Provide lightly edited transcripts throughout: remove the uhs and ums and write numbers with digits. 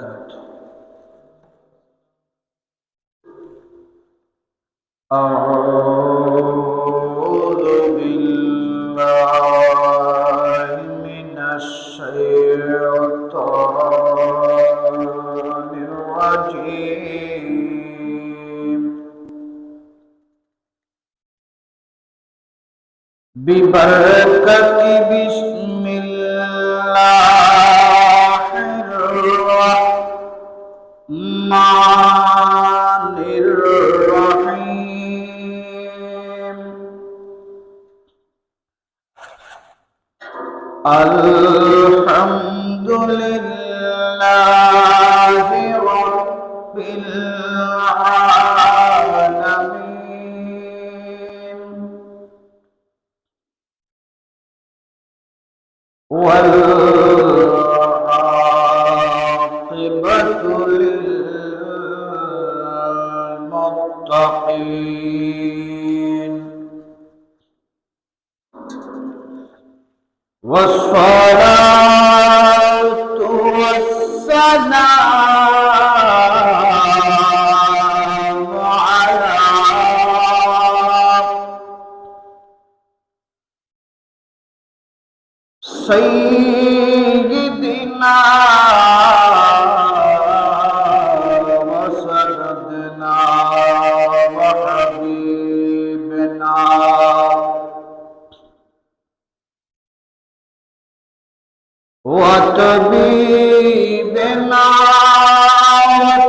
وبركاته. أعوذ بالله من الشيطان الرجيم. ببركة بسم الله الرحمن الرحيم. الحمد لله رب العالمين، والعاقبة للمتقين، والصلاة والسلام على سيدنا وسندنا وحبيبنا وطبيبنا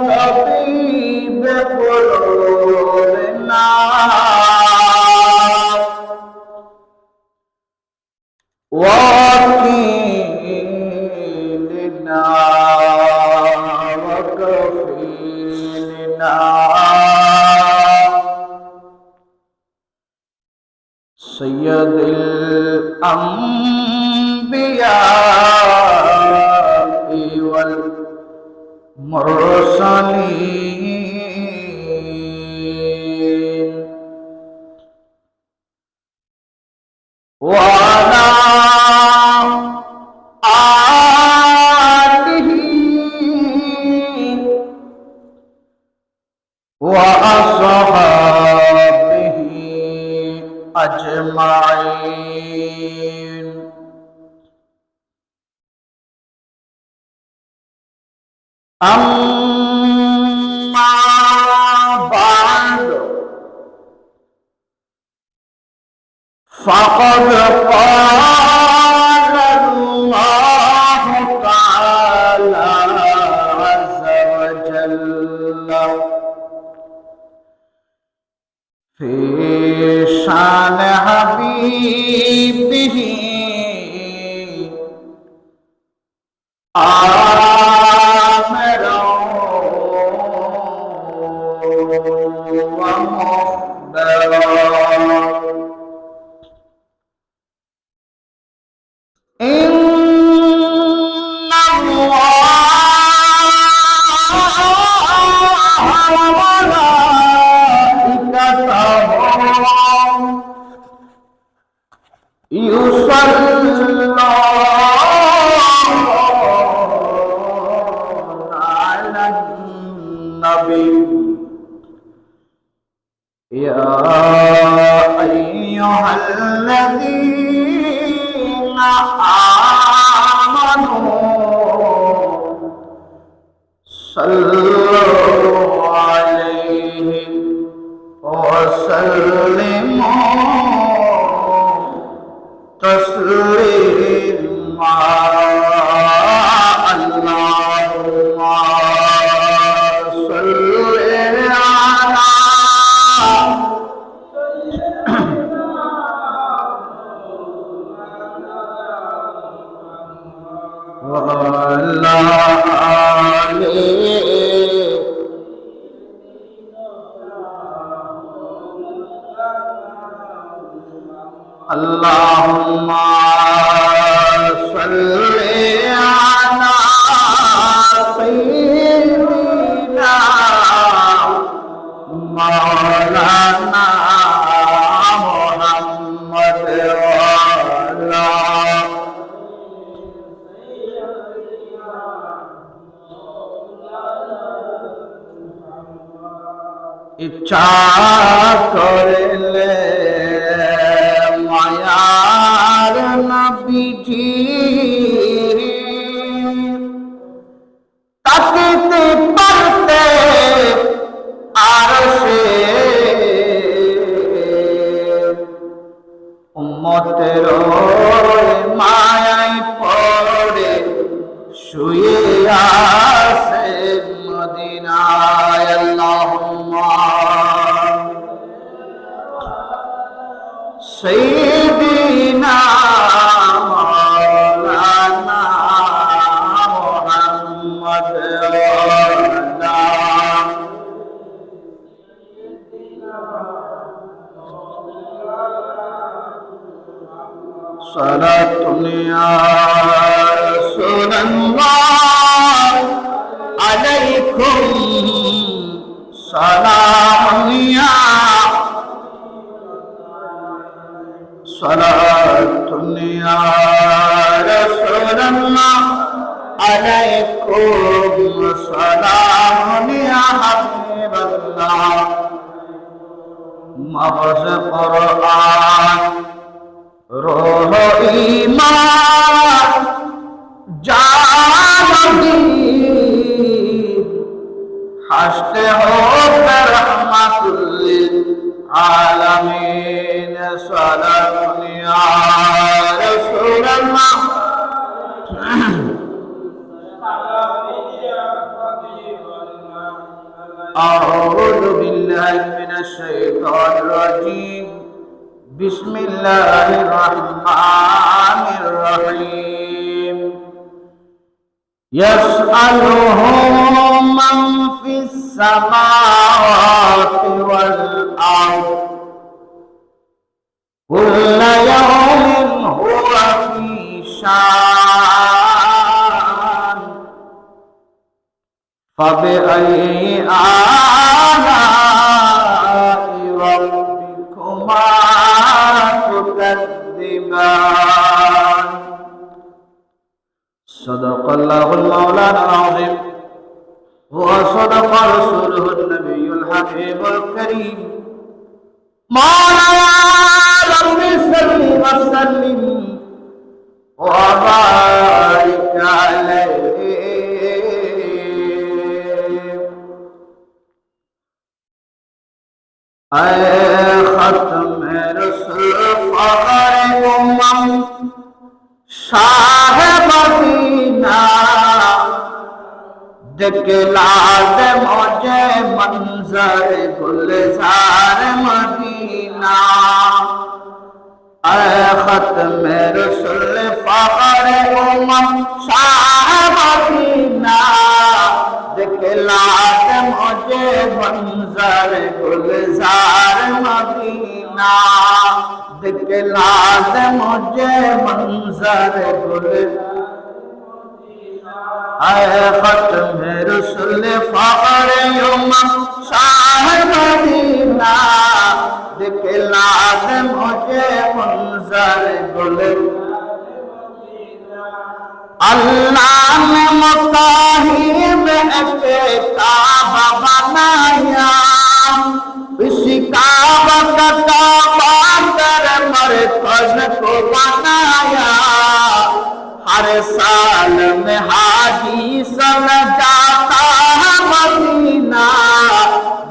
وطبيب قلوبنا وكيلنا وكفيلنا سيد الأنبياء والمرسلين، وعلى آله وأصحابه أجمعين. أما بعد، فقد قال الله تعالى عز وجل في شان حبيبه آمرا ومخبرا إن الله وملائكته يصلون على النبي يا أيها الذين آمنوا صلوا عليه وسلموا تسليما. اللهم صل على وعلى آله ইচ্ছা করলে মায়ার নবীজি তাকিতে পারতে আর সে উম্মতের মায়ায় পড়ে শুয়ে আছে মদিনায় আল্লাহুম্মা সাইয়্যিদিনা মাওলানা মুহাম্মদ صلاة يا رسول الله عليكم سلام يا صلاة يا رسول الله عليكم سلام يا حبيب الله مغز قرآن روح ایمان جان دین ہنستے ہو رحمت للعالمین صلاۃ یا رسول اللہ اعوذ باللہ من الشیطان الرجیم بسم الله الرحمن الرحيم يسأله من في السماوات والأرض كل يوم هو في شان فبأي آلاء ربكما تكذبان صدق الله المولانا العظيم وصدق رسوله النبي الحبيب الكريم مولانا رب صل وسلم وبارك عليه اے ختم رسول فخر امم شاہ مدینہ دکھلا دے مجھے منظر گلزار مدینہ اے ختم رسول فخر امم شاہ مدینہ دکھلا دے مجھے منظر گلزار مدینہ دکھلا دے مجھے منظر گلزار اے ختم رسول فخر امم شاہ مدینہ دکھلا دے مجھے منظر گلزار اللہ نے مکہ میں ایک کعبہ بنایا اسی کعبہ کا کعبہ کر مرکز کو بنایا ہر سال میں حاجی سب جاتا ہے مدینہ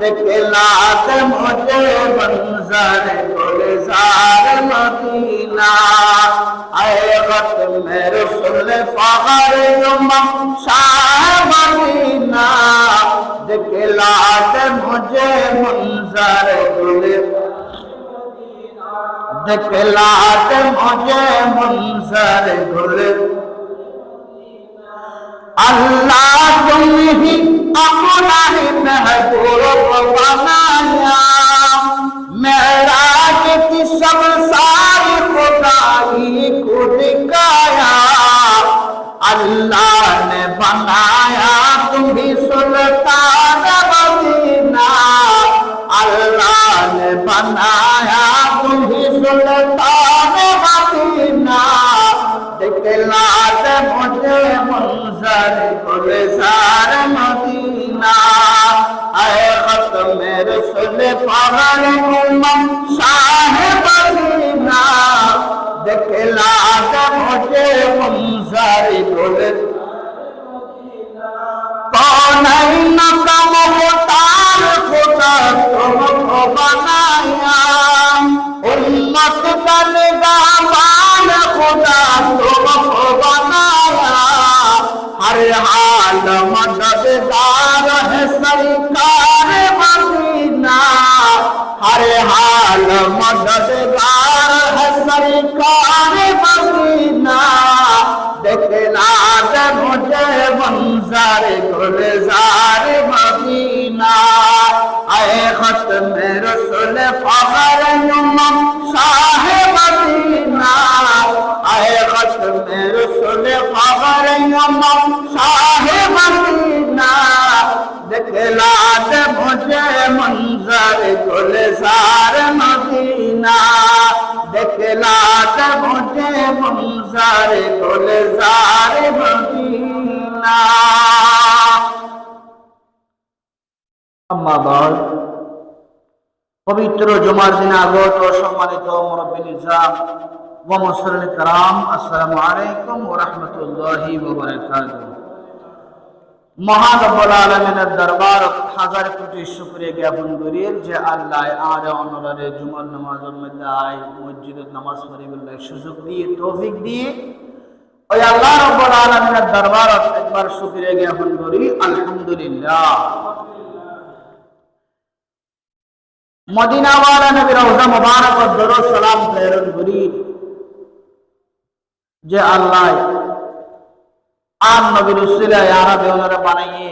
دکھلا دے مجھے منظر گلزار مدینہ اے ختم رسول فخر امم شاہ مدینہ دکھلا دے مجھے منظر دکھلا دے مجھے منظر اللہ تم ہی اپنا ہی محبوب بنایا معراج کی سب ساری خدائی کو دکھایا اللہ نے بنایا تم بھی سلطان مدینہ اللہ نے بنایا تم بھی سلطان مدینہ دکھلا دے مجھے منظر گلزار مدینہ اے ختم رسول मददगार है सरकार मदीना, हर हाल मददगार है सरकार मदीना। देखना दे मुझे मंजर गुलजार मदीना, आए खत्म रसूल फखर उम्मत शाह मदीना, आए खत्म रसूल फखर उम्मत शाह मदीना। दिखला दे मुझे मंजर गुलजार मदीना, दिखला दे मुझे मंजर गुलजार मदीना। अम्मा बाद पवित्र जुमार दिन আগত ও সম্মানিত মুরব্বী নিজাম ও মুসল্লি کرام, আসসালামু আলাইকুম ওয়া রাহমাতুল্লাহি ওয়া বারাকাতুহু। মহান রব্বুল আলামিনের দরবার হাজার কোটি শুকরিয়া জ্ঞাপন করি যে আল্লাহ আর অনরারে জুমার নামাজের মধ্যে আয় মসজিদে নামাজ পড়িবার সুযোগ দিয়ে তৌফিক দিয়ে ওই আল্লাহ রব্বুল আলামিনের দরবার একবার শুকরিয়া জ্ঞাপন করি আলহামদুলিল্লাহ। মদিনা ওয়ালা নবী রওজা মুবারক ও দরুদ সালাম প্রেরণ করি যে আল্লাহ আর নবীর উসিলায় আরবে ওনারা বানাইয়ে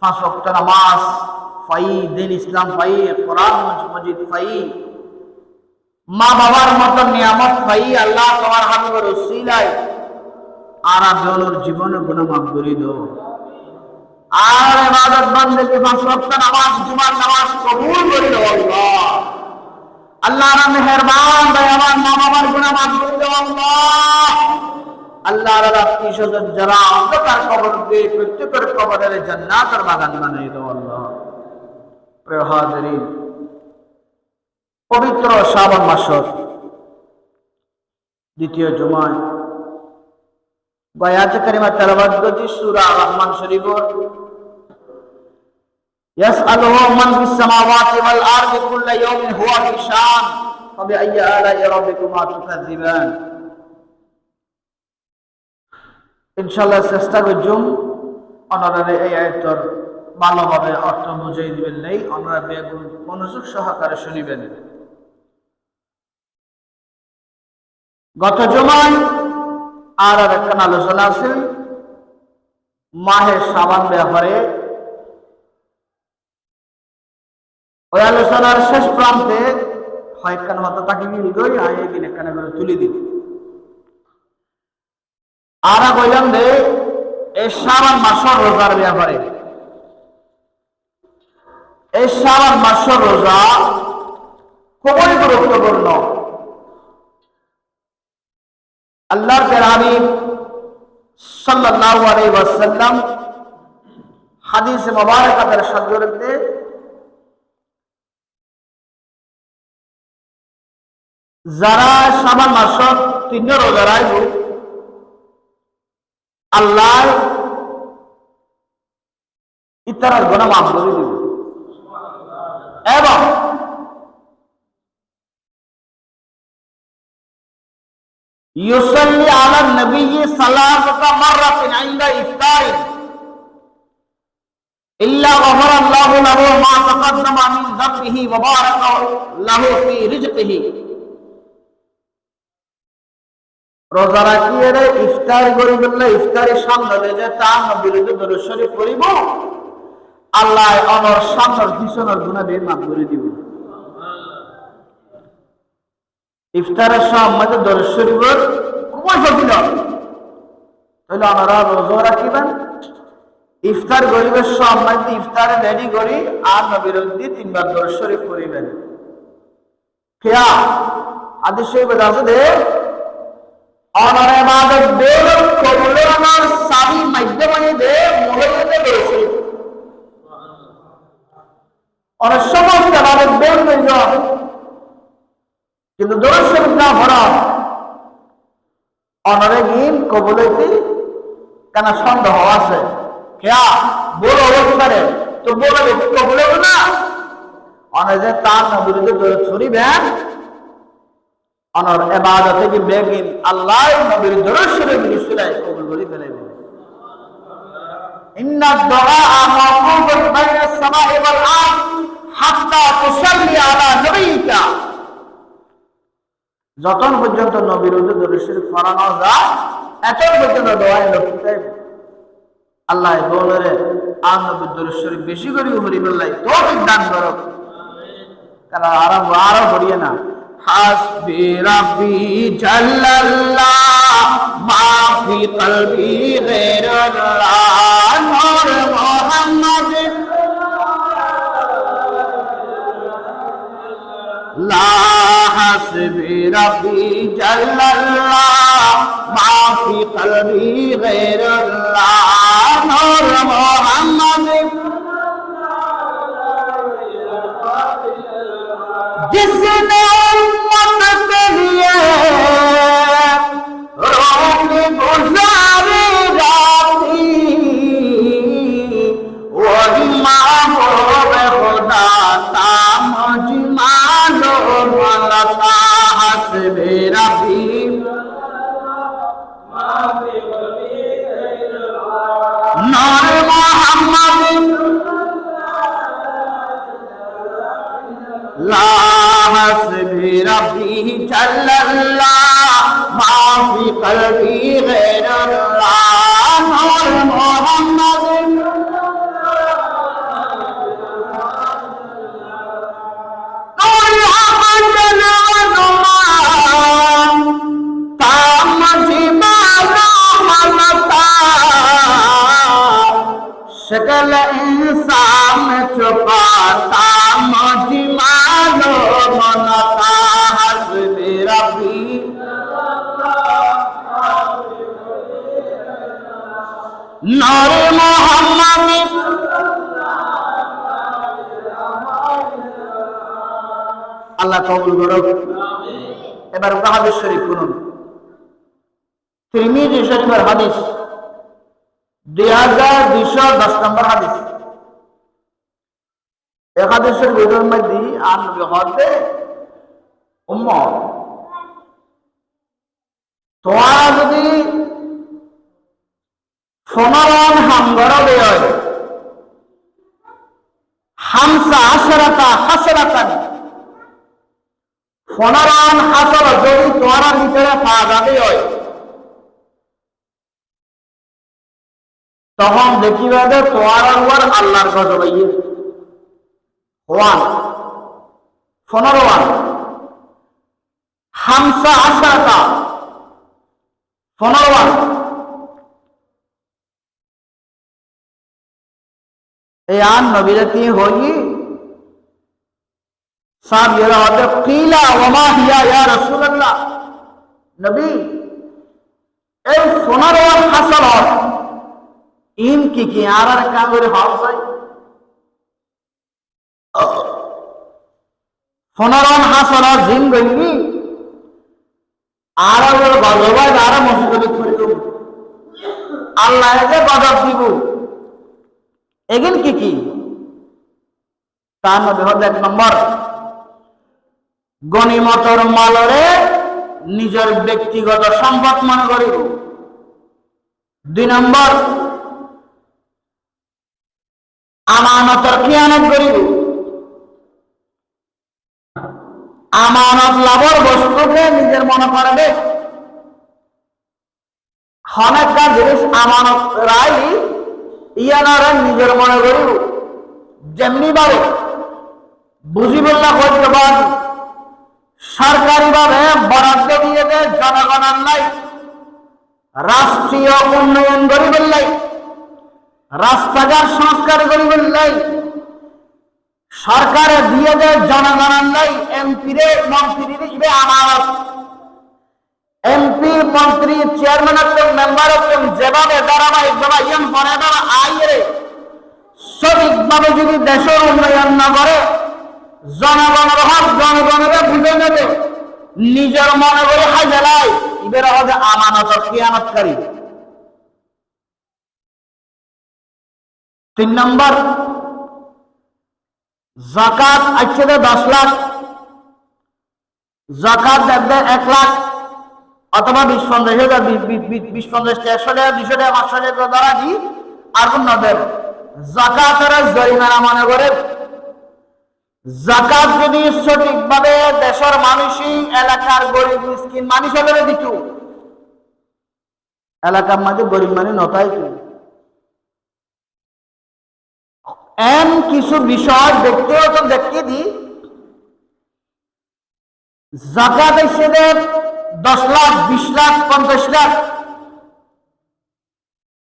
5 ওয়াক্ত নামাজ পাই, দিন ইসলাম পাই, কোরআন মজিদ পাই, মা বাবার মতো নিয়ামত পাই। আল্লাহ তোমার হাবিবের উসিলায় আরবে ওনার জীবনে গুনাহ মাফ করে দাও। আর ইবাদত বন্দেগি 5 ওয়াক্ত নামাজ জুমার নামাজ কবুল করে দাও আল্লাহ। আল্লাহর মেহেরবান দয়াবান মা বাবার গুনাহ মাফ করে দাও আল্লাহ। আল্লাহর রাত্রি সজন যারা অন্ধকার কবর দিয়ে প্রত্যেকের কবরের জান্নাতের বাগান বানিয়ে দাও আল্লাহ। প্রিয় হাজিরিন, পবিত্র শাবান মাসের দ্বিতীয় জুমায় আয়াত কারিমা তেলাওয়াত করছি সূরা রহমান শরীফের ইয়াসআলুহু মান ফিস সামাওয়াতি ওয়াল আরদি কুল্লু ইয়াওমিন হুয়া ফি শান ফাবিআইয়ি আলাই রাব্বিকুমা তুকাযযিবান। ইনশাআল্লাহ চেষ্টা করজুম অনারে এই আয়াতের ভালোভাবে অর্থ বুঝাই দিবেন নাই, আপনারা বেগুন মনোযোগ সহকারে শুনিবেন। গত জুমায় আর একটা আলোচনা আছে মাহে শাবান ব্যাপারে। ওই আলোচনার শেষ প্রান্তে হয়খান হতো তাকে মিল গই আয় কিনে এখানে করে তুলে দিন। আর কইলাম যে এই শাবান মাসের রোজার ব্যাপারে। এই শাবান মাসের রোজা খুবই গুরুত্বপূর্ণ। আল্লাহর হাবিব সাল্লাল্লাহু আলাইহি ওয়াসাল্লাম হাদিসে মুবারাকাতে ইরশাদ করেছে, যারা শাবান মাসের 3 রোজা রাখবে আল্লাহ ইতার গুনাহ মাফ করে দিবে। এবং يصلي على النبي 3 مرات عند إفطار إلا غفر الله له ما تقدم من ذنبه وبارك له في رزقه। রোজা রাখিয়ে ইফতার করিবেন, ইফতারের সামনে যে তার নবীর দরুদ শরীফ পড়িব আল্লাহ অনর সামনের পিছনের গুনাহ মাফ করে দিব। ইফতারের সময় দরুদ শরীফের খুবই ফজিলত, তাহলে আপনারা রোজা রাখিবেন, ইফতার গরিবের সময় ইফতারে রেডি করি আর নবীর 3 বার দরুদ শরীফ পড়িবেন। খেয়া হাদিস শরীফে আছে যে অনার ইবাদত দেব কবুলের সাবি মাধ্যমে দে মুহূর্তে রয়েছে। অনেক সমস্ত ইবাদত দেব নয়, কিন্তু দরুদ শরীফ না পড়া অনারে গিন কবুলেতে কেন সন্দেহ আছে। খেয়া বড় অবস্থারে তো বলে কবুলে না অনেক যে তার নবীর দরুদ ছড়িবেন অনর ইবাদতে কি বেগিন আল্লাহ নবীর দরুদ শরীফ নিশ্চয় কবুল করে ফেলবে ইন্না দুআ মাওকুফুন বাইনাস সামাই ওয়াল আরদ হাত্তা তুসাল্লি আলা নবিয়িকা, যতক্ষণ পর্যন্ত নবীর উপর দরুদ শরীফ পড়ানো যায় এতক্ষণ পর্যন্ত দোয়া লক্ষিতে আল্লাহ বলরে আর নবীর দরুদ শরীফ বেশি করে পড়ি বললাই তৌফিক দান করো। কারণ আরো পড়িয়ে না হাসবি রাব্বি জাল্লাল্লাহ মা ফি কলবি গায়রুল্লাহ নূর মুহাম্মদ লা হাসবি রাব্বি জাল্লাল্লাহ মা ফি কলবি গায়রুল্লাহ নূর মুহাম্মদ जिसने उम्मत के लिए रोक गुजारी जाती वही महबूब खुदा था मुझमानो मलता हस्बे रबी नूर मोहम्मद ला हस्बी रब्बी जल्लल्लाह मा फी कल्बी गैरुल्लाह नूर मोहम्मद नूर अमजद नुमान ताम जिमाला मनता शकल इंसान छुपाता मजिमालो मनता हस्बी रब्बी नूर मोहम्मद আল্লাহ কবুল করুক। এবার হাদিস শরীফ শুনুন, তিরমিজি শরীফের হাদিস 2210 নম্বর হাদিস। এই হাদিসের ভিতর মধ্যে আর নবী হতে উম্মত তোমরা যদি 15 হামগর দেয় হামসা আশরাতা হাসরাতান 15 হাসর যদি তোমরা ভিতরে পাওয়া যাবে হয় তখন দেখিবা যে তোমার উপর আল্লাহর গজব আইয়ে 15 হামসা আশরাতা 15 এই আন নবীরতি হই সাহাবীরা হতে কিলা ওমা হিয়া ইয়া রাসূলুল্লাহ, নবী এই 15 হাসর ইন কি আর কাগরে হাউসাই 15 হাসর জিন গইবি আর গজবাই আর মুসিবত করিব আল্লাহ যে গজব দিব এগিন কি তার মধ্যে হচ্ছে 1 নম্বর গনিমতর মালরে নিজের ব্যক্তিগত সম্পদ মনে করিব। 2 নম্বর আমানতর খিয়ানত করিব, আমানত লাভর বস্তুকে নিজের মনে করবে। অনেকটা জিনিস আমানত রাই ইয়ানারা নিজের মনে করিব, যেমনি ভাবে বুঝি বললা করতে পারি সরকারি ভাবে বরাদ্দ দিয়ে দেয় জনগণের লাই, রাষ্ট্রীয় উন্নয়ন গরিবের লাই, রাস্তাঘাট সংস্কার গরিবের লাই সরকারে দিয়ে দেয় জনগণের লাই। এমপি রে মন্ত্রী রে আমানত, এমপি মন্ত্রী চেয়ারম্যান হচ্ছেন মেম্বার হচ্ছেন যেভাবে ধারাবাহিকভাবে ইয়ন পরে তারা আইরে সঠিকভাবে যদি দেশের উন্নয়ন না করে জনগণের হক জনগণের বুঝে নেবে, নিজের মনে করে হাজারায় ইবের হবে আমানত খিয়ানতকারী। 3 নম্বর যাকাত আছে 10 লাখ, যাকাত দেবে 1 লাখ অথবা 20-50 হাজার 20-50 100 টাকা 200 টাকা 500 টাকা দ্বারা দি আগুন নদের যাকাতের জরিমানা মনে করে। যাকাত যদি সঠিকভাবে দেশের মানুষই এলাকার গরিব মিসকিন মানুষ হলে দিত, এলাকার মধ্যে গরিব মানুষ নতাই কি এন কিছু বিষয় দেখতেও তো দেখতে দি যাকাত হিসেবে 10 লাখ 20 লাখ 50 লাখ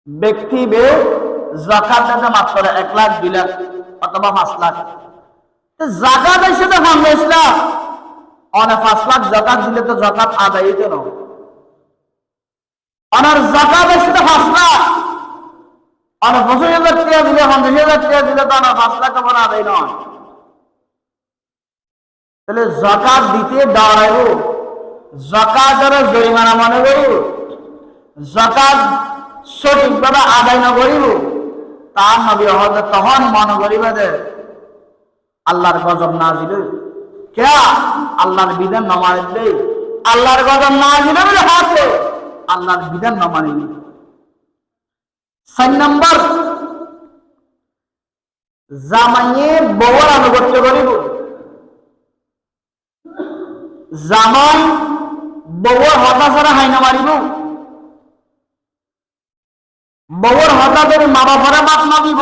ব্যক্তি বে যাকাত দিতে মাত্র 1 লাখ 2 লাখ অথবা 5 লাখ। যাকাত হিসেবে 50 লাখ অনেক 5 লাখ যাকাত দিলে তো যাকাত আদায় হইতো না। অনার যাকাত হিসেবে 5 লাখ অনেক 25,000 টাকা দিলে 50,000 টাকা দিলে তো অনেক 5 লাখ আমার আদায় নয়। তাহলে যাকাত দিতে দাঁড়াইব, যাকাতের জরিমানা মনে করিব, যাকাত সঠিকভাবে আদায় না করিব, তার নবী হযরত তখন মনে করিবে যে আল্লাহর গজব নাজিল হইবে। কে আল্লাহর বিধান না মানলে আল্লাহর গজব নাজিল হইবে, হাতে আল্লাহর বিধান না মানিলে। 4 নম্বর, জামাইয়ে বউর আনুগত্য করিব। জামাই বউর হতা ছাড়া হাইনা মারিব, বউর হতা ধরে মা বাবারা বাপ না দিব,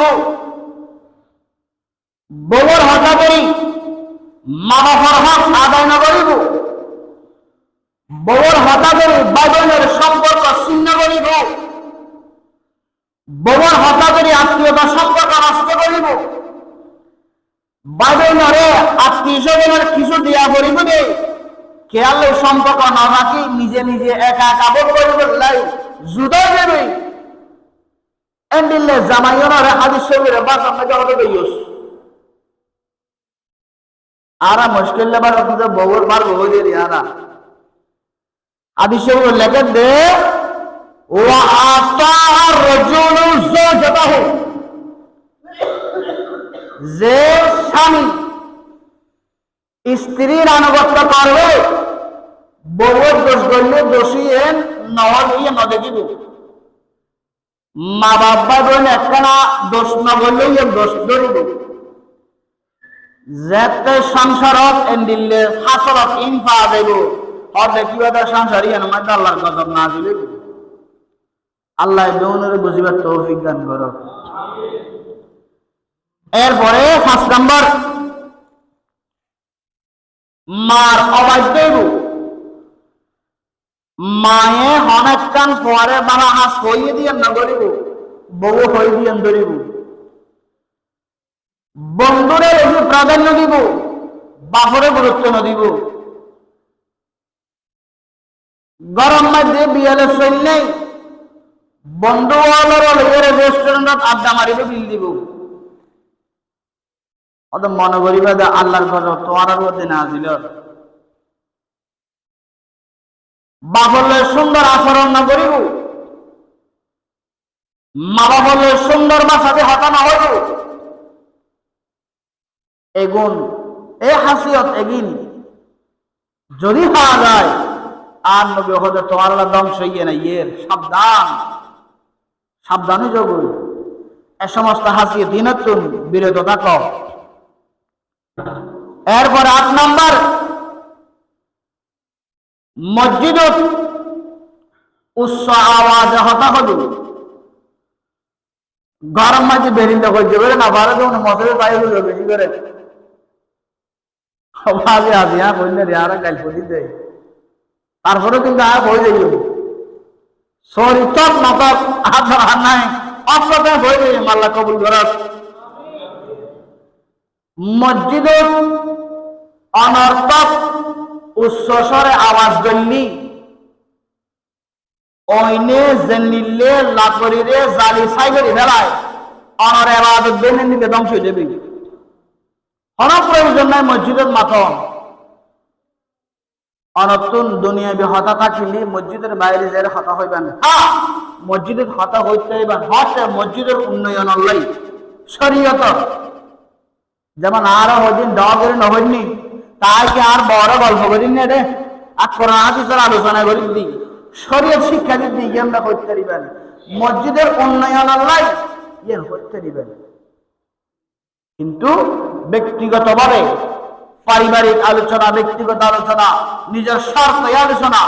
বউর হতা ধরে মা বাবার হক আদায় না করিব, বউর হতা ধরে ভাই বোনের সম্পর্ক ছিন্ন করিব, বউর হতা ধরে আত্মীয়তা সম্পর্ক নষ্ট করিব, ভাই বোনের আত্মীয় স্বজনের কিছু দিয়া করিব রে খেয়ালের সম্পর্ক না রাখি নিজে নিজে একা কাপড় করিব লাই জুদাই দেবে এন্ডিলে জামাইয়নারে হাদিস শরীফের ভাষা মধ্যে হবে গইস আরা মুশকিল লেবার তো বউর বার বউ দিয়ে আরা হাদিস শরীফ লেখে দে ওয়া আতা রাজুলু যাওজাতাহু, যে স্বামী স্ত্রীর আনুগত্য করবে বউর দোষ করলে দোষী নহলে ন দেখিব, মা বাবা বোন একখানা দোষ না বললেই দোষ ধরিব, যেতে সংসারত এন্ডিলে হাসরত ইনফা দেব আর দেখিবা তার সংসারই মধ্যে আল্লাহর গজব নাজিল হইব। আল্লাহ বেউনের বুঝিবার তৌফিক দান করো। এরপরে 5 নম্বর, মার অবাধ্য হইব। মায়ে অনেক কান পরে বালা হাস হইয়ে দিয়ে না করিব, বউ হই দিয়ে ধরিব, বন্ধুরে বেশি প্রাধান্য দিব, বাপরে গুরুত্ব না দিব। গরম মধ্যে বিয়ালে চল নেই, বন্ধু রেস্টুরেন্টত আড্ডা মারিব, বিল দিব। অত মনে করিবা যে আল্লাহর গজব তোমার মধ্যে না ছিল। বাপলে সুন্দর আচরণ না করিব, মা বাপলে সুন্দর ভাষাতে হতানো হইব, এগুন এ হাসিয়ত এগিন যদি পাওয়া যায় আর নবী হতে তোমার ধ্বংস হইয়ে না ইয়ের সাবধান সাবধানে যোগ এ সমস্ত হাসিয়ে দিনতুন বিরত থাকো। এরপর 8 নম্বর, মসজিদত উচ্চ আওয়াজে হতা হল। গরম মাঝে বেরিন্দা করতে পারে না পারে তখন মশারে তাই হলো বেশি করে আগে আগে বললে রে আর গাল পড়ি দেয়, তারপরে কিন্তু আর বই যাই শরীর নতক হাত নাই অপ্রতে বই যাই মাল্লা কবুল করার। মসজিদত অনর্থক উচ্চ স্বরে আওয়াজ করলি ওইনে জেনিলে লাকড়িরে জালি সাইগরি ফেলায় অনর ইবাদত বেনে নিতে ধ্বংস হয়ে যাবে। কোনো প্রয়োজন নাই মসজিদের মাতম অনতুন দুনিয়াবি হতা থাকিলি মসজিদের বাইরে যাই হতা হইবেন। হ্যাঁ মসজিদের হতা হইতে হইবেন, হতে মসজিদের উন্নয়ন লাই শরীয়ত যেমন আরো হদিন দেওয়া করে নহইনি তাই কি আর বড় গল্প করি না রে আর কোরআন হাদিসের আলোচনা করি দিই শরীয়ত শিক্ষা দিই আমরা করতে পারিবেন। মসজিদের উন্নয়ন লাই ইয়ে করতে দিবেন, কিন্তু ব্যক্তিগতভাবে পারিবারিক আলোচনা, ব্যক্তিগত আলোচনা, নিজের স্বার্থ আলোচনা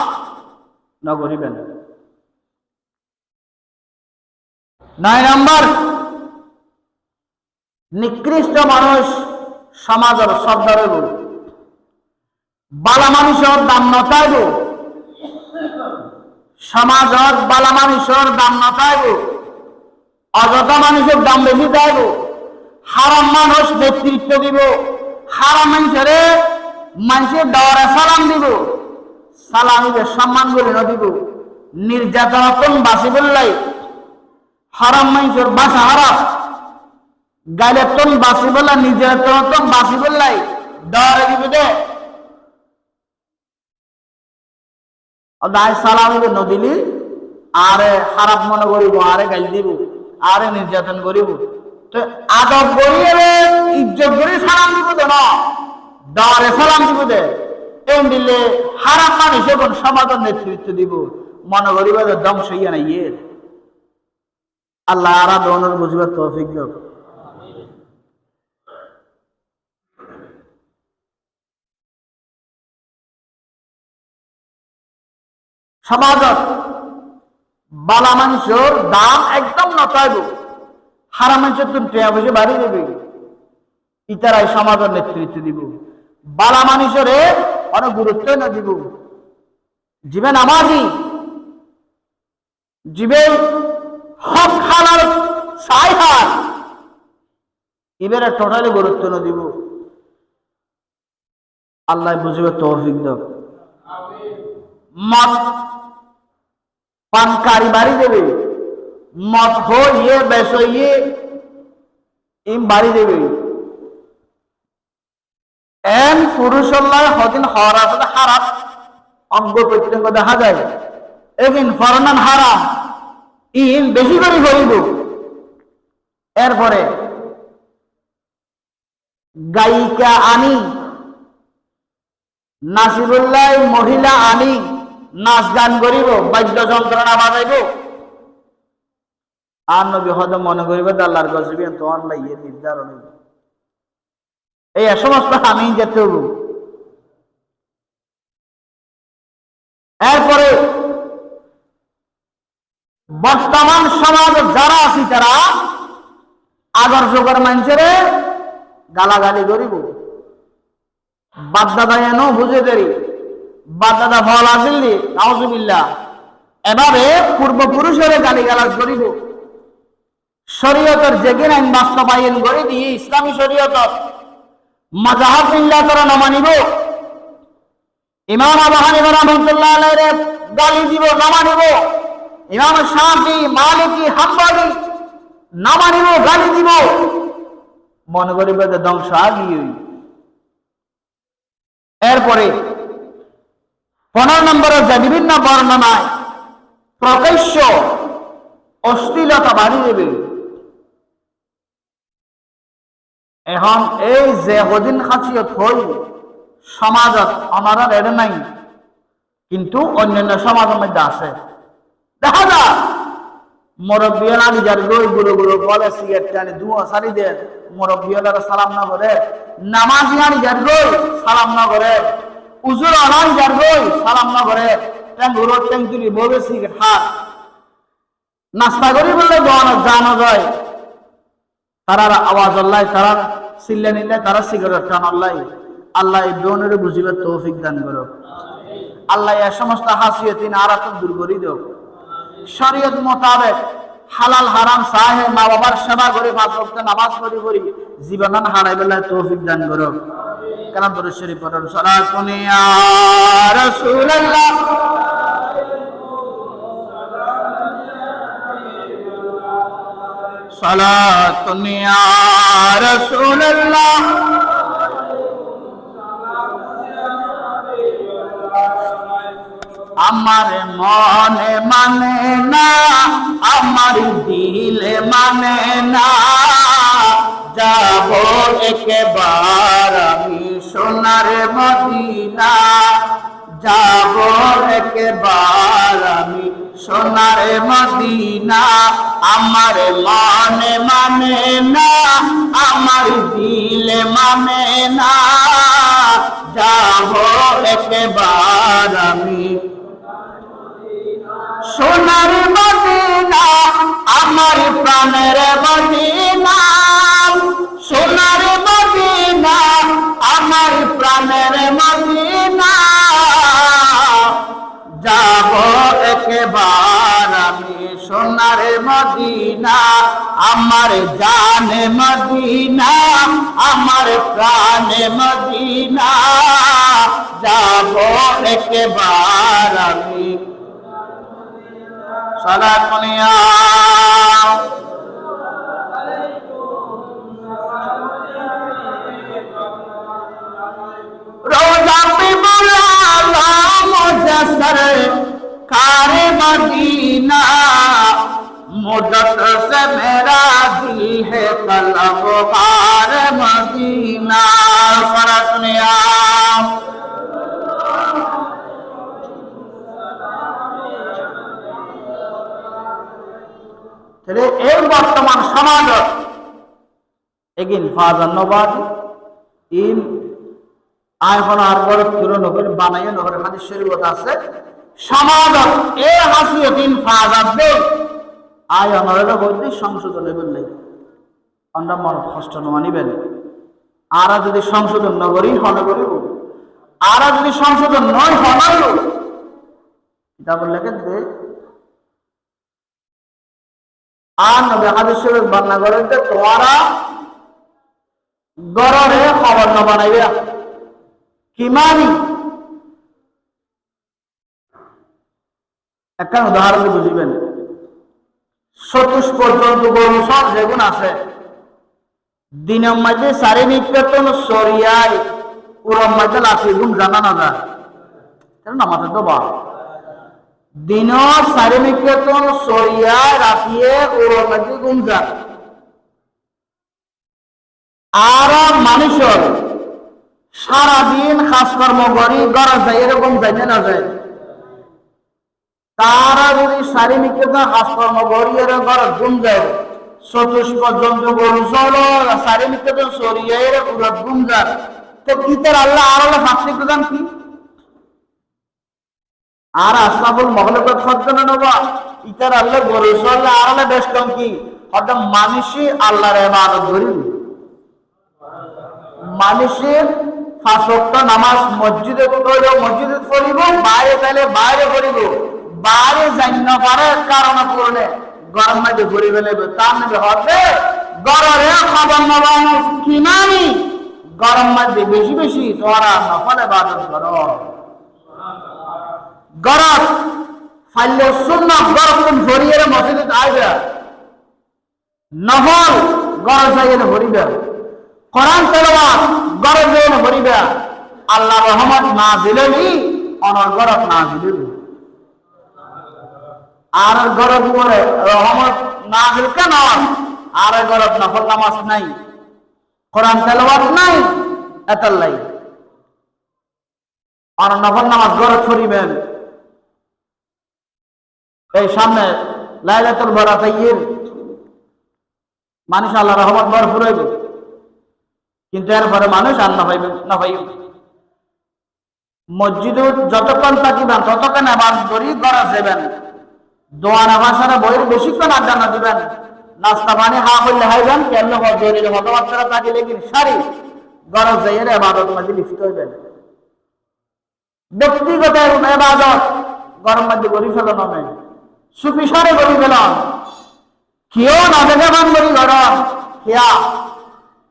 না করিবেন। 9 নম্বর, নিকৃষ্ট মানুষ সমাজের শ্রদ্ধা রইব, বালা মানুষের দাম নথাইব, সমাজের বালা মানুষের দাম নথাইব, অযথা মানুষের দাম বেশি থাকব, হারাম মানুষ নেতৃত্ব দিব, হারাম মানুষের দরে সালাম দিব, সালামিকে সম্মান করে না দিব, নির্যাতন বাসি বললাই, হারাম মানুষের বাসা হারাম, গাইলে তন বাসি বললা, নির্যাতন বাসি বললাই দরে দিব দে, সালামিকে নদিলি আরে খারাপ মনে করিব, আরে গাইল দিব, আরে নির্যাতন করিব, তো আদব করিয়ে ইজ্জত করে সালাম দিব দে না, দরে সালাম দিব দে, এম দিলে হারাম মানুষ এখন সমাজের নেতৃত্ব দিব, মনে করিব ধ্বংস হইয়া না ইয়ে। আল্লাহ আরাধনার বুঝবার তৌফিক দাও। সমাজত বালা মানুষের দাম একদম নতাইব, হারাম মানুষের তুমি টেয়া বসে বাড়ি দেবে, ইতারাই সমাজের নেতৃত্ব দিব, বালা মানুষের অনেক গুরুত্ব না দিব, জীবে নামাজি, জীবে হক খালার সাইহার, এবারে টোটালি গুরুত্ব না দিব। আল্লাহ বুঝবে তৌফিক দাও। মদ পানকারী বাড়ি দেবে, মদ হইয়ে বেশ হইয়ে ইম বাড়ি দেবে, এন পুরুষল্লাহ হদিন হওয়ার আসলে হারাম অঙ্গ প্রত্যঙ্গ দেখা যায়, এদিন ফরনান হারাম ইন বেশি করে করিব। এরপরে গায়িকা আনি, নাসিবুল্লাহ মহিলা আনি নাচ গান করিব, বাদ্যযন্ত্রণা বাজাইব, আর নবী হয়তো মনে করিব আল্লাহর গজবে তোমার লাগিয়ে নির্ধারণ হইব, এই সমস্ত আমি যেতে হব। এরপরে বর্তমান সমাজ যারা আছি তারা আগর যুগের মানুষের গালাগালি করিব, বাদদাদা এনো বুঝে দেরি, বাদদাদা ফল আসিলি নাউজুবিল্লাহ, এভাবে পূর্বপুরুষের গালিগালাজ করিব, শরীয়তের যে আইন বাস্তবায়ন করে দিয়ে ইসলামী শরীয়তর মাযহাব মিল্লাত তারা না মানিব, ইমাম আবু হানিফা রাহমাতুল্লাহ আলাইহি গালি দিব না মানিব, ইমাম শাফি মালিকি হাম্বলি না মানিব গালি দিব, মনে করিব যে ধ্বংস আগিয়ে। এরপরে 15 নম্বরে যে বিভিন্ন বর্ণনায় প্রকাশ্য অশ্লীলতা বাড়ি দেবে। এখন এই যে হদিন খাসিয়ত হই সমাজত আমার এর নাই, কিন্তু অন্যান্য সমাজের মধ্যে আছে। দেখা যায় মুরব্বিয়ালা নিজের গই গুলো গুলো বলে সিগারেট টানি ধোঁয়া সারি দেন, মুরব্বিয়ালারা সালাম না করে, নামাজিয়া নিজের গই সালাম না করে, উজুর আলা নিজের গই সালাম না করে, ট্যাঙ্গুরোর ট্যাঙ্কুলি বলে সিগারেট হাত নাস্তা করি বললে জানো যায়, তারা আওয়াজ আল্লাহ, তারা চিল্লা নিলে, তারা সিগারেট টান আল্লাহ। আল্লাহ এই বোনের বুঝিবার তৌফিক দান করো। আল্লাহ এ সমস্ত হাসিয়তিন আরাত দূর করে দাও। শরীয়ত মোতাবেক হালাল হারাম সাহে মা বাবার সেবা করে 5 ওয়াক্ত নামাজ পড়ি জীবন হারাই বেলায় তৌফিক দান করো। কালাম দরুদ শরীফ পড়ুন। সালাতুন ইয়া রাসূলুল্লাহ, সালাতুন ইয়া রাসূলুল্লাহ, আমার মনে মানে না, আমার দিলে মানে না, যাব একবার আমি সোনার মদিনা, যাব একবার আমি সোনারে মদিনা আমার মনে মানে না, আমার দিলে মানে না, যাব একবার আমি সোনার মদিনা আমার প্রাণের মদিনা, সোনার মদিনা আমার প্রাণের মদিনা, যাব একবার আমি সোনার মদিনা আমার জানে মদিনা আমার প্রাণে মদিনা, যাব একবার আমি সালাত করিয়া रोजा पे बुलावा मुजस्सर कार मदीना, मुद्दत से मेरा दिल है तलबगार मदीना। फरकनिया তাহলে এই বর্তমান সমাজ এগিন ফাজার নবাদ ইন আইফোন আর বড় পুরনো করে বানাইয়ে নগরের হাদিস শরীফত আছে সমাজ এ হাসিয়তিন ফাজার দে আয় অনরের বৈদিক সংশোধনে বললে আমরা মন কষ্ট মানিবেন। আর যদি সংশোধন নগরী হন করিব, আর যদি সংশোধন নয় হনাইল এটা বললে কিন্তু আর নবী হাদিস শরীফ বর্ণনা করেন যে তোমরা গররে খবর না বানাইবে কি মানি। একটা উদাহরণ বুঝিবেন, চতুষ পর্যন্ত গরু সব যেগুন আছে দিনের মধ্যে সারি নিকেতন সরিয়ায় পুরম মধ্যে লাফি গুম জানা না যায় না মাথা তো বা দিন সারি নিকেতন সরিয়ায় রাখিয়ে পুরম মধ্যে গুম যায়। আর মানুষের সারাদিন কাজকর্ম করি গড়া যায় এরকম যাইতে না যায়, তারা যদি সারি নিকেতন কাজকর্ম করি এর গড় গুম যায় চতুষ পর্যন্ত গরু চলো সারি নিকেতন সরিয়ে পুরো গুম যায়, তো কি তার আল্লাহ আর আল্লাহ ফাঁসি প্রদান কি আর আশরাফুল মখলুকাত খদ্দনা নবা ইতার আল্লাহ গরু চললে আর আল্লাহ বেশ কম কি হয়তো মানুষই আল্লাহর ইবাদত করি, মানুষের পাঁচ ওয়াক্ত নামাজ মসজিদে পড়লেও মসজিদে পড়িব, বাইরে তাইলে বাইরে পড়িব, বাইরে যাই না পারে কারণ করলে গরম মাঝে ঘুরি ফেলেবে তার নেবে হবে গররে খাবার নবানো কি নামি গরম মাঝে বেশি বেশি তোরা নফল ইবাদত করো। গরম ফাইলে সুন্নাত গরম কোন ভরিয়ে মসজিদে আইবে নফল গরম যাইয়ে ভরিবে, কোরআন তেলাওয়াত গরম যাইয়ে ভরিবে, আল্লাহ রহমত নাজিলই অনগরত নাজিলই আর গরব করে রহমত নাজিল কেন আর গরব নফল নামাজ নাই কোরআন তেলাওয়াত নাই এতাল্লাই আর নফল নামাজ গরব করিবেন। এই সামনে লাইলাতুল বরাতাইয়ের মানুষ আল্লাহ রহমত ভরপুর হইবে, কিন্তু এরপরে মানুষ আর না পাইবে মসজিদে যতক্ষণ থাকিবেন ততক্ষণ ইবাদত করি গড়া যাবেন, দোয়া নামাজের বইয়ের বেশিক্ষণ আড্ডা না দিবেন, নাস্তা পানি হা করলে হাইবেন কেন জরুরি মতবার্তা থাকিলে কি সারি গরজ যাইয়ের ইবাদত মধ্যে লিপ্ত হইবেন। ব্যক্তিগত ইবাদত গরম মধ্যে করি ফেলানো নেই, সুফি সারে করি ফেলান কেউ না দেখে বান করি গরম কেয়া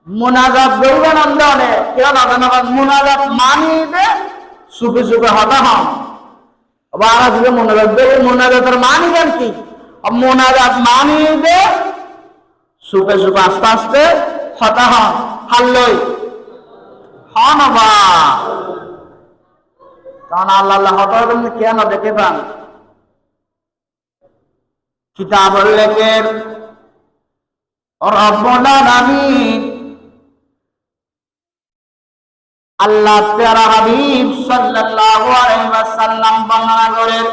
মুনাজাত করবেন আন্দোলনে কেউ না জানা মুনাজাত মানি দে সুফি সুফে হতা হন বারা থেকে মোনাজাত দেবে, মোনাজাতের মানি দেন কি মোনাজাত মানি দে সুপে সুপে আস্তে আস্তে হতা হন হাল্লই হন বা কারণ আল্লাহ আল্লাহ হতা হবেন কেন দেখে পান কিতাবুল লেখের রব্বুল আলামিন আল্লাহ প্যারা হাবিব সাল্লাল্লাহু আলাইহি ওয়াসাল্লাম বর্ণনা করেন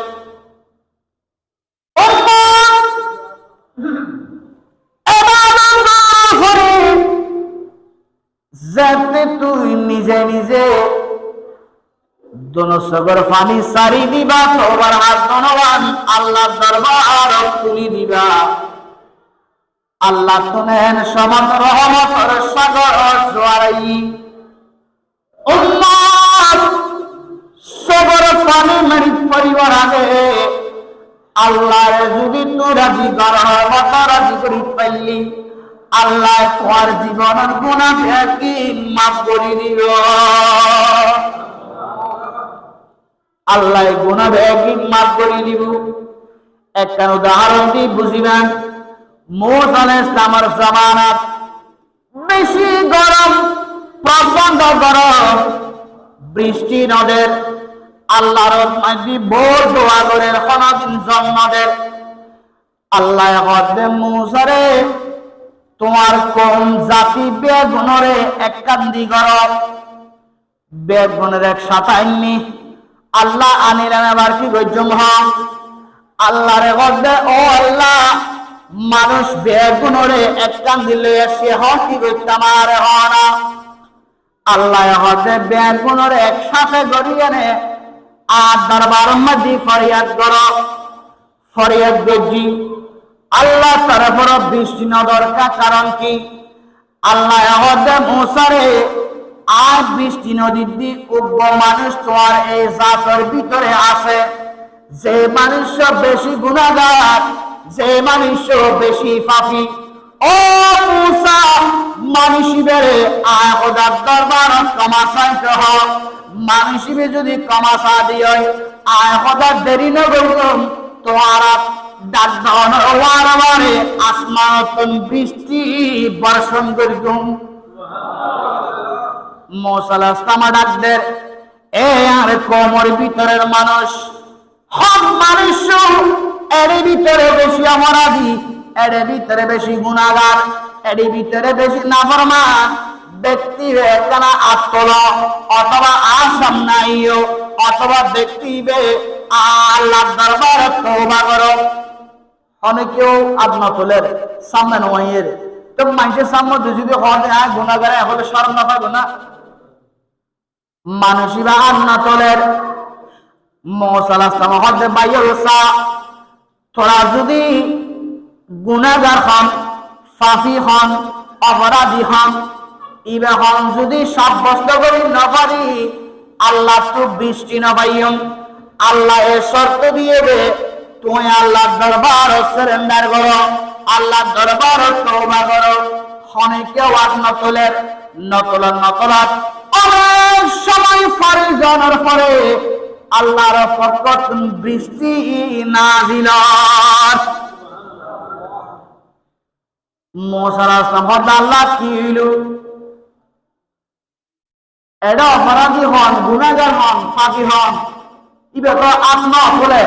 যাতে তুই নিজে নিজে দোনো সগর পানি সারি দিবা, তোমার হাত ধনবান আল্লাহ দরবার তুলি দিবা। আল্লাহ তুনেন সমান রহমতের সাগর জোয়ারাই। উম্মত সগর পানি মারি পরিবার আগে আল্লাহর যদি তুই রাজি কর মত রাজি করি পাইলি, আল্লাহ তোমার জীবনের গুনাহ কি মাফ করে দিব। আল্লাহ গুনাহ কি মাফ করে দিব। একটা উদাহরণ দিয়ে বুঝিবেন। মূসা আলাইহিস সালামের জামানাত বেশি গরম, প্রচন্ড গরম, বৃষ্টি নদের আল্লাহর মাঝি বোর দোয়া করে কোনদিন জন্মদের। আল্লাহ হদে মূসারে তোমার কোন জাতি বেগুনরে এক কান্দি গরম, বেগুনের এক সাতাইনি আল্লাহ আনিলেন। আবার কি গজম হন আল্লাহ রে হদে ও আল্লাহ মানুষ বেগুনরে এক কান্দি লইয়া সে হন কি করতাম আর হনা। আল্লাহ হদে বেগুনরে একসাথে গড়িয়ে নে আর দরবার মধ্যে ফরিয়াদ করো, ফরিয়াদ গজি আল্লাহ তরফর বৃষ্টি ন দরকার। কারণ কি আল্লাহ হদে মূসারে আর বৃষ্টি নদীর দিক উগ্র মানুষ তোমার এই জাতের ভিতরে আছে, যে মানুষ বেশি গুনাহগার, যে মানুষ বেশি পাপী। ও মূসা মানুষিবেরে আয় খোদার দরবার ক্ষমা চাইতে হয়। মানুষিবে যদি ক্ষমা চা দিও আয় খোদার দেরি না করতাম তোমার ডাক দেওয়ার বারে আসমান বৃষ্টি বর্ষণ করতাম। মূসা আলাইহিস সালাম ডাকদের এ আর কোমর ভিতরের মানুষ সব মানুষ এর ভিতরে বেশি অপরাধী, এর ভিতরে বেশি গুনাহগার, এর ভিতরে বেশি নাফরমান ব্যক্তি একখানা আত্মল অথবা আসাম নাইও অথবা ব্যক্তি আল্লাহর দরবারে তওবা করো। অনেকেও আদনা তোলের সামনে নয়ের তো মানুষের সামনে যদি হতে হয় গুনাহগারে হলে শরম না পাবো না। মানুষিবা আদনা তোলের মূসা আলাইহিস সালাম হতে বাইয়সা তোরা যদি গুনাহগার হন, পাপী হন, অপরাধী হন, ইবে হন যদি সাব্যস্ত করি না পারি আল্লাহ তো বৃষ্টি না পাইম। আল্লাহ এ শর্ত দিয়ে দে তুমি আল্লাহর দরবার সারেন্ডার করো, আল্লাহর দরবার তওবা করো। অনেকেও আদনা তোলের নতলাত অনেক সময় ফরিজনের পরে আল্লাহর পক্ষ বৃষ্টি নাজিল। মূসা আলাইহিস সালাম আল্লাহ কি হইল এটা অপরাধী হন, গুনাহগার হন, পাপী হন, ইবে তো আত্মা বলে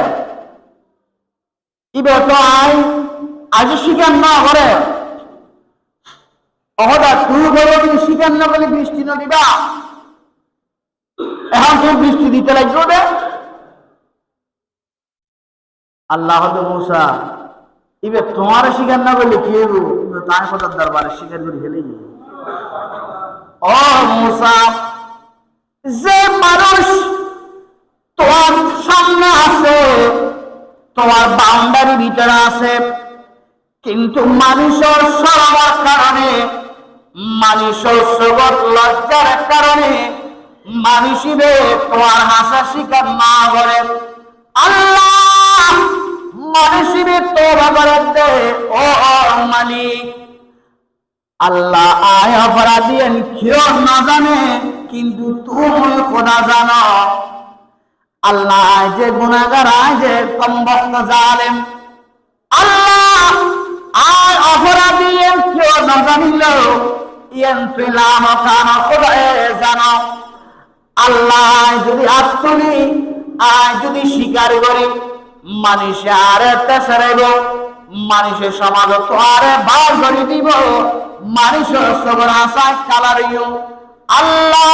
ইবে তো আজ স্বীকার না করে অহদা তুই বলে তুমি স্বীকার না বলে বৃষ্টি না দিবা। এখন তুমি বৃষ্টি দিতে লাগবে। আল্লাহ মূসা ইবে তোমার স্বীকার না করলে কি হইব, তার কথার দরবারে স্বীকার করে গেলে ও মূসা যে মানুষ তোমার সামনে আছে, তোমার বাউন্ডারি ভিতরে আছে, কিন্তু মানুষের সরবার কারণে, মানুষের সবর লজ্জার কারণে মানুষিবে তোমার হাসা স্বীকার না করে আল্লাহ মানুষিবে তোবা করে দে। ও মালিক আল্লাহ আয় অপরাধী কেউ না জানে কিন্তু তুমি খোদা জানো। আল্লাহ যে গুনাহগার যে কমবক্ত জালেম আল্লাহ আয় অপরাধী কেউ না জানিল ইয়ান তুলাম কান খোদায়ে জানো। আল্লাহ যদি আত্মনি আয় যদি স্বীকার করি মানুষে আরে তেসরাইব, মানুষের সমাজ তো আরে বার করে দিব, মানুষের সবর আশা কালারিও আল্লাহ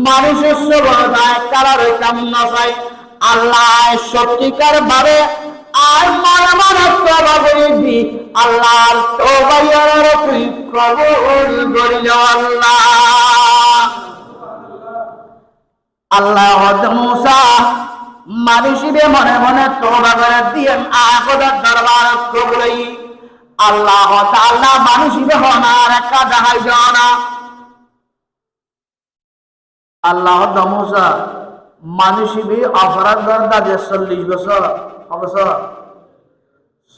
মানুষের সবর কালার কামনা চাই। আল্লাহ সত্যিকার ভাবে আর মনে মনে তওবা করে দি আল্লাহর তওবা তুই কবুল করিল আল্লাহ। আল্লাহ হযরত মূসা মানুষের মনে মনে তওবা করে দিয়েন খোদার দরবার কবুলই। আল্লাহ তাআলা মানুষের হনার একটা দেখাই না। আল্লাহ হযরত মূসা মানুষের অপরাধ করতে যে 40 বছর অবসর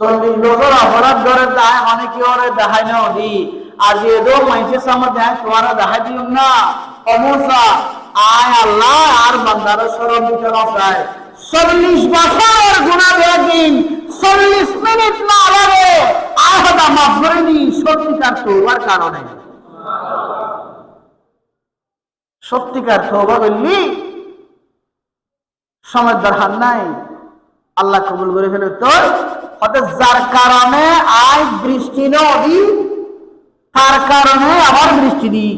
40 বছর অপরাধ করে দেয় অনেকে ওরে দেখাই না দি আজ এদো মানুষের সামনে দেয় তোমারা দেখাই দিও না। ও মূসা আয় আল্লাহ আর বান্দার শরম দিতে নয় 40 বছর গুনাহ দিন 40 মিনিট না লাগে আর হদা মাফ করে নি সত্যিকার তওবার কারণে। সত্যিকার তওবা করলি সময় দরকার নাই, আল্লাহ কবুল করে ফেলে। তো হতে যার কারণে আজ বৃষ্টি নদী তার কারণে আবার বৃষ্টি দি।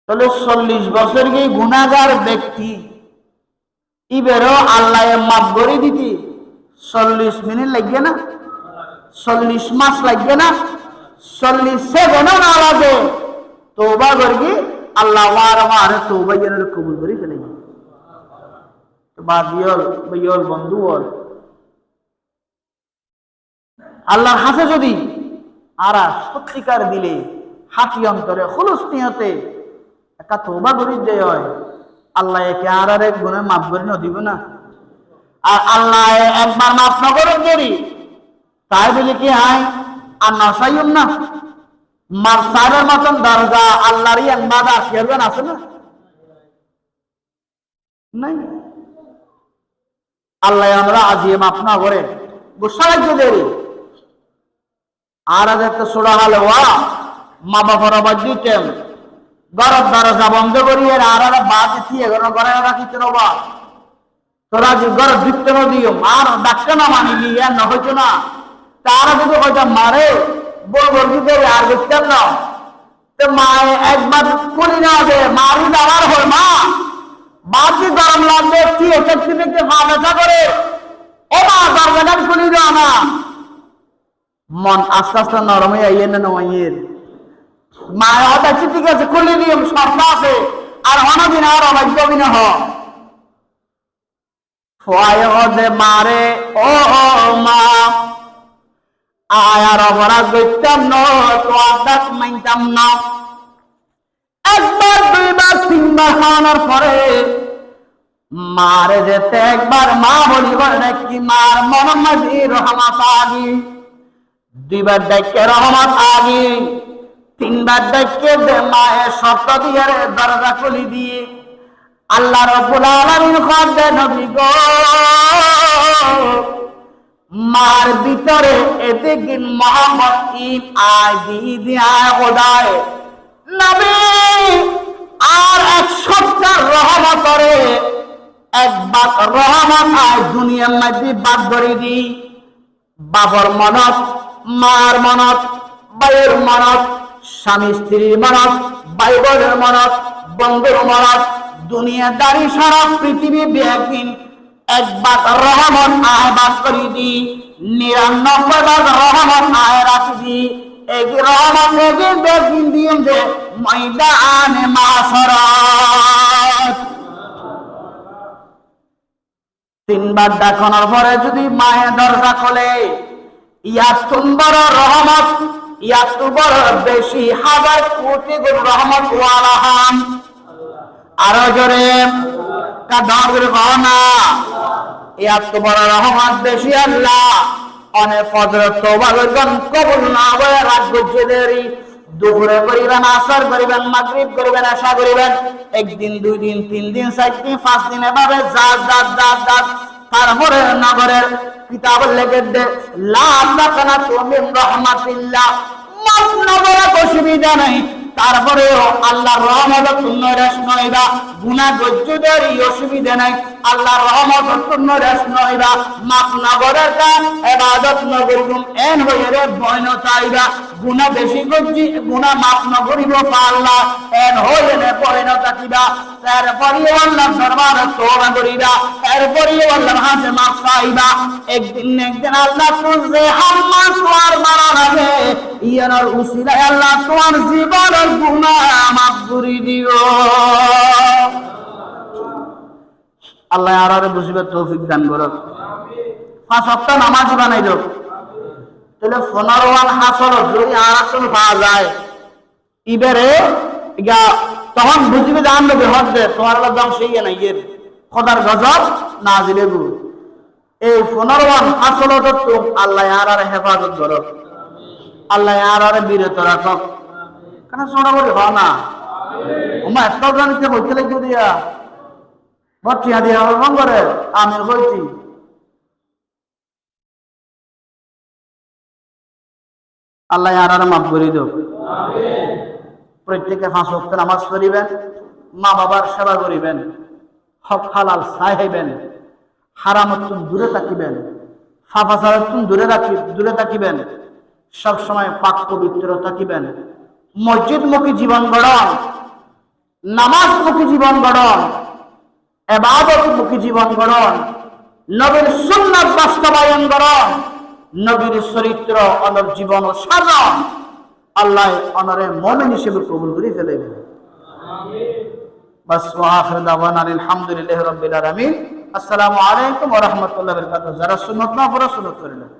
তাহলে 40 বছর কি গুনাহগার ব্যক্তি ইবেরও আল্লাহ মাফ করে দিতে 40 মিনিট লাগবে না, 40 মাস লাগবে না, 40 সেকেন্ডও না লাগে। তওবা করবি আল্লাহ আমার তওবা যেন কবুল করে ফেলে। বন্ধু বল আল্লাহর হাতে যদি আর সত্যিকার দিলে হাতি অন্তরে খুলুস নিয়তে একটা তওবা করে দেয় হয়, আল্লাহ একে আর এক গুনাহ মাফ করে না দিব না। আর আল্লাহ একবার মাফ না করে দেরি তাই বলে কি হয় আর না চাইম না মারসারের মতন দরজা আল্লাহরই একবার আসিয়াবেন আছে না নাই। আল্লাহ আমরা আজিয়ে মাফ না করে গুসা লাগছে দেরি আর আজ একটা ছোড়া হলে ওয়া মা বাবার আবার দিতেন গরব দরজা বন্ধ করিয়ে আর বাদ দিয়ে ঘরে রাখিতে রবা তোরা যে গরব দিতে দিও আর ডাক্তার না মানিলি আর না হইতো না তারা যদি হয়তো মারে বল বলবি দেবে আর দেখতেন না তো মায়ে একবার করি না দে মারি দেওয়ার হয় মা বাকি গরম লাগবে কি এটা দেখতে মা ব্যথা করে ও মা দরজাটা খুলি দাও না। মন আস্তে আস্তে নরম হয়ে আইয়ে না নয়ের মায়ের হঠাৎ আছে ঠিক আছে খুলে নিয়ম শর্ত আছে আর অনদিন আর অবাধ্য বিনা হদে মারে ও মা আয়ার অপরাধ করতাম না তো মানতাম না। একবার দুইবার তিনবার খাওয়ানোর পরে মারে যেতে একবার মা বলিব নাকি মার মোহাম্মদী রহমত আগি দুইবার ডাকে রহমত আগি তিনবার ডাকে দে মায়ের শর্ত দিয়ে দরজা খুলি দিয়ে আল্লাহ রাব্বুল আলামিন খোদে নবী গো মার ভিতরে এদিকে মোহাম্মদ ইন আয় দি আয় খোদায় নবী আর এক সপ্তাহ রহমত করে একবার রহমত আয় দুনিয়ার মধ্যে বাদ করে দি বাবার মনত মার মনত ভাইয়ের মনত স্বামী স্ত্রীর মনত ভাই বোনের মনত বন্ধুর মনত দুনিয়াদারি সারা পৃথিবী ব্যাপী একবার রহমত আয় বাদ করে দি 99 বার রহমত আয় রাখি দি এক রহমত বেদিন দিন দে ময়দানে মাশরাত। তিনবার ডাকানোর পরে যদি মায়ের দরজা খোলে ইয়ার বড় রহমত ইয়ার বড় বেশি হাজার কোটি গুণ রহমত ওয়ালা হান আরো জোরে কাদার গনা ইয়ার বড় রহমত বেশি আল্লাহ অনেক ফজর তওবা করবেন কবুল না হয় রাত গজে দেরি দুপুরে করিবেন আসর করিবেন মাগরিব করিবেন আশা করিবেন একদিন দুই দিন তিন দিন চার দিন পাঁচ দিন এভাবে জাত তারপরে নগরের কিতাব লেগে দে লা তাকানাতু মিন রাহমাতিল্লাহ মাফ নগরে অসুবিধা নাই তারপরেও আল্লাহর রহমত পূর্ণ রেশ নয়বা গুনাহ গজ্জুদের অসুবিধা নাই আল্লাহর রহমত পূর্ণ রেশ নয়বা মাফ নগরের কাজ ইবাদত নগরুম এন হয়ে রে বয়ন চাইবা গুনাহ বেশি গজ্জি গুনাহ মাফ নগরিব আল্লাহ এন হয়ে রে বয়ন থাকিবা তারপরেও আল্লাহর দরবারে তওবা করিবা এরপরেও আল্লাহর হাতে মাফ চাইবা একদিন আল্লাহ তুজে হাম্মা তোর মারা লাগে নবিয়ানোর উসিলায় আল্লাহ তোমার জীবনের গুনাহ মাফ করে দিও। আল্লাহ আরারে বুঝিবার তৌফিক দান করো। 5 ওয়াক্ত নামাজ বানাই দাও। তাহলে 15 হাসল যদি আর একজন পাওয়া যায় ইবারে ইগা তখন বুঝিবে যে আন নবী হক দে তোমার আল্লাহ দাম সেই না ইয়ের খোদার গজব নাজিলে গু। এই 15 হাসল তো আল্লাহ আরারে হেফাজত করো, আল্লাহ আরারে বিরত রাখো। কেন সোনা বলি হ না ওমা একটা জানিতে হইতে লাগবে দিয়া বটিয়া দিয়া আমার মন করে আমি হইছি। আল্লাহ আরারে মাফ করে দিও। প্রত্যেকে 5 ওয়াক্ত নামাজ পড়িবেন, মা বাবার সেবা করিবেন, হক হালাল চাইবেন, হারামতুন দূরে থাকিবেন, ফাফাসারাতুন দূরে থাকিবেন, সব সময় পাক পবিত্র থাকিবেন, মসজিদমুখী জীবন গড়ন, নামাজমুখী জীবন গড়ন, ইবাদতমুখী জীবন গড়ন, নবীর সুন্নাত বাস্তবায়ন গড়ন, নবীর চরিত্র অনর জীবন ও সাজন আল্লাহ অনরে মুমিন হিসেবে কবুল করে ফেলবেন। বাস ওয়া আখির দাওয়ানা আলহামদুলিল্লাহি রাব্বিল আলামিন। আসসালামু আলাইকুম ওয়া রাহমাতুল্লাহি ওয়া বারাকাতুহু। যারা সুন্নাত না পড়া সুন্নাত করে নেন।